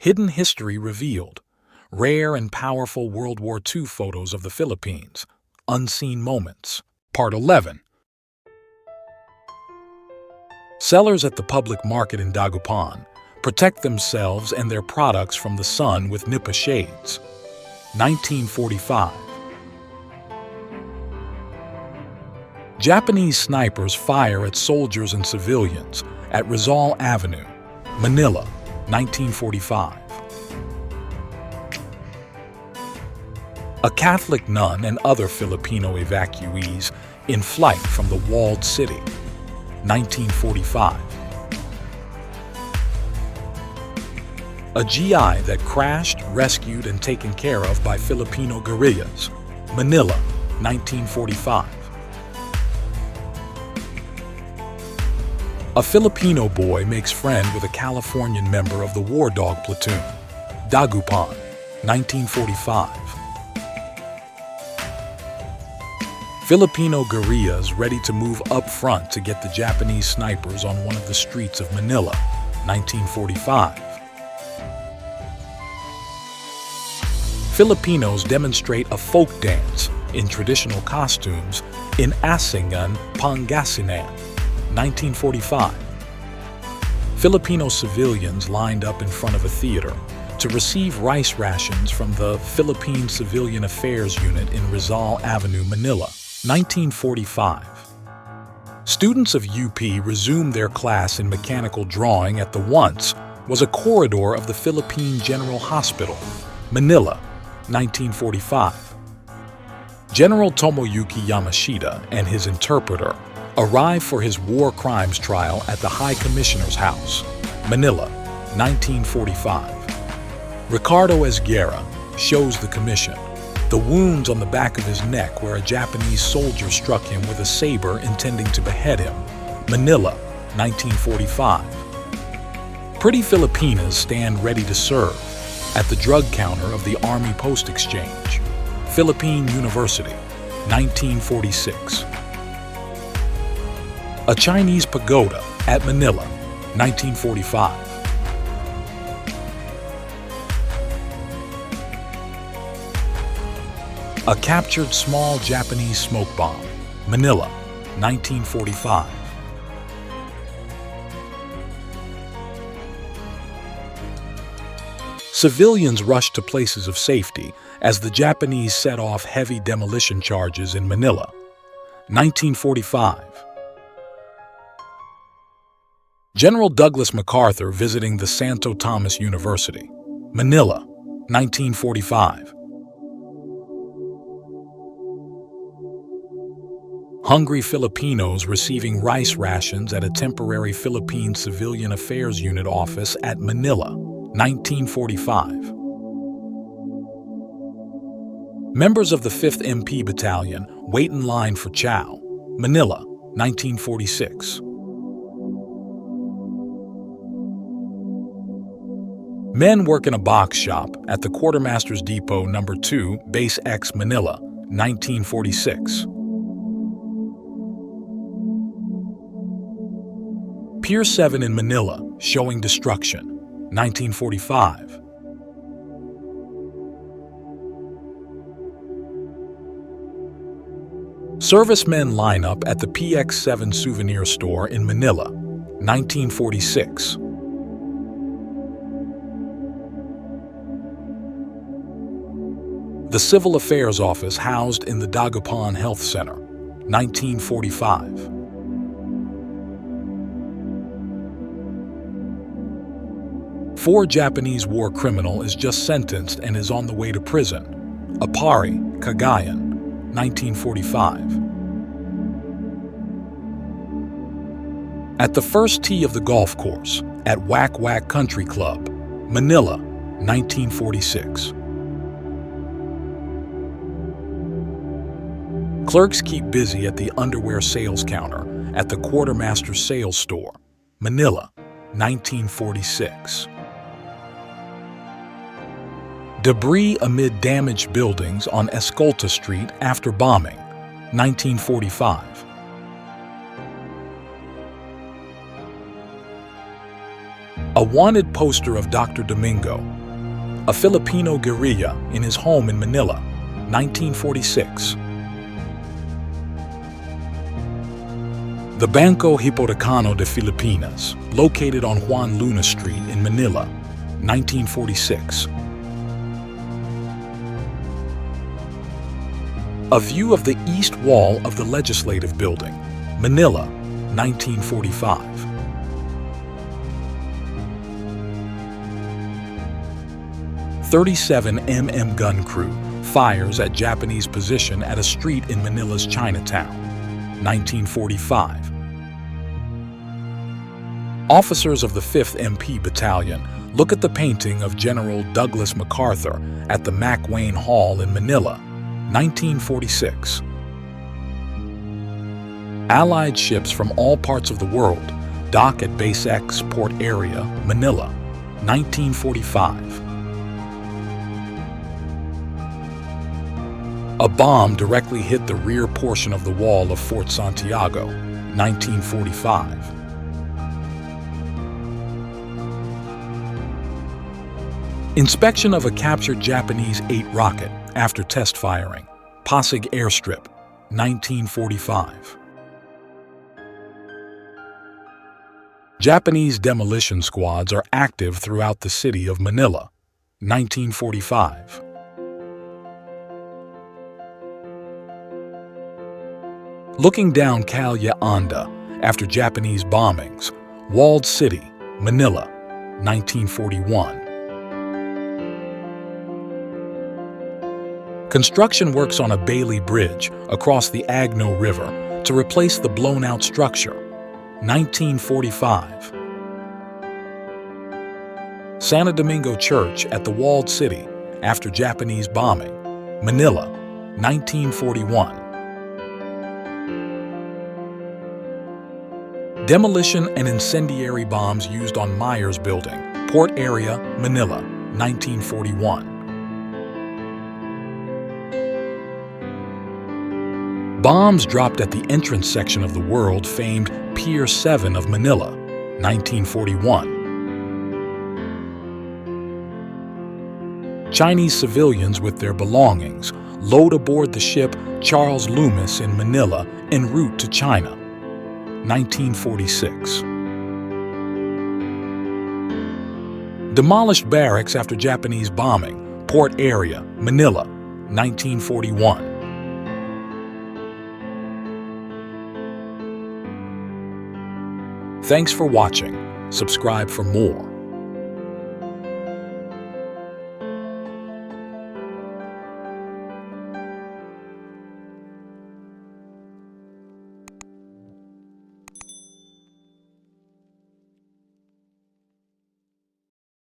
Hidden History Revealed. Rare and Powerful World War II Photos of the Philippines. Unseen Moments. Part 11. Sellers at the public market in Dagupan protect themselves and their products from the sun with nipa shades. 1945. Japanese snipers fire at soldiers and civilians at Rizal Avenue, Manila, 1945. A Catholic nun and other Filipino evacuees in flight from the walled city, 1945. A GI that crashed, rescued, and taken care of by Filipino guerrillas, Manila, 1945. A Filipino boy makes friend with a Californian member of the War Dog Platoon, Dagupan, 1945. Filipino guerrillas ready to move up front to get the Japanese snipers on one of the streets of Manila, 1945. Filipinos demonstrate a folk dance in traditional costumes in Asingan, Pangasinan, 1945. Filipino civilians lined up in front of a theater to receive rice rations from the Philippine Civilian Affairs Unit in Rizal Avenue, Manila, 1945. Students of UP resumed their class in mechanical drawing at the once was a corridor of the Philippine General Hospital, Manila, 1945. General Tomoyuki Yamashita and his interpreter arrived for his war crimes trial at the High Commissioner's House, Manila, 1945. Ricardo Esguerra shows the commission the wounds on the back of his neck where a Japanese soldier struck him with a saber intending to behead him, Manila, 1945. Pretty Filipinas stand ready to serve at the drug counter of the Army Post Exchange, Philippine University, 1946. A Chinese pagoda at Manila, 1945. A captured small Japanese smoke bomb, Manila, 1945. Civilians rushed to places of safety as the Japanese set off heavy demolition charges in Manila, 1945. General Douglas MacArthur visiting the Santo Tomas University, Manila, 1945. Hungry Filipinos receiving rice rations at a temporary Philippine Civilian Affairs Unit office at Manila, 1945. Members of the 5th MP Battalion wait in line for chow, Manila, 1946. Men work in a box shop at the Quartermaster's Depot No. 2, Base X, Manila, 1946. Pier 7 in Manila, showing destruction, 1945. Servicemen line up at the PX7 souvenir store in Manila, 1946. The Civil Affairs Office housed in the Dagupan Health Center, 1945. Four Japanese war criminal is just sentenced and is on the way to prison. Apari, Cagayan, 1945. At the first tee of the golf course at Whack Whack Country Club, Manila, 1946. Clerks keep busy at the underwear sales counter at the Quartermaster's Sales Store, Manila, 1946. Debris amid damaged buildings on Escolta Street after bombing, 1945. A Wanted poster of Dr. Domingo, a Filipino guerrilla in his home in Manila, 1946. The Banco Hipotecano de Filipinas, located on Juan Luna Street in Manila, 1946. A view of the east wall of the Legislative Building, Manila, 1945. .37mm gun crew fires at Japanese position at a street in Manila's Chinatown, 1945. Officers of the 5th MP Battalion look at the painting of General Douglas MacArthur at the McWayne Hall in Manila, 1946. Allied ships from all parts of the world dock at Base X Port Area, Manila, 1945. A bomb directly hit the rear portion of the wall of Fort Santiago, 1945. Inspection of a captured Japanese 8 rocket after test firing, Pasig Airstrip, 1945. Japanese demolition squads are active throughout the city of Manila, 1945. Looking down Calle Anda after Japanese bombings, Walled City, Manila, 1941. Construction works on a Bailey Bridge across the Agno River to replace the blown-out structure, 1945. Santo Domingo Church at the Walled City after Japanese bombing, Manila, 1941. Demolition and incendiary bombs used on Myers Building, Port Area, Manila, 1941. Bombs dropped at the entrance section of the world-famed Pier 7 of Manila, 1941. Chinese civilians with their belongings load aboard the ship Charles Loomis in Manila en route to China, 1946. Demolished barracks after Japanese bombing, Port Area, Manila, 1941. Thanks for watching. Subscribe for more.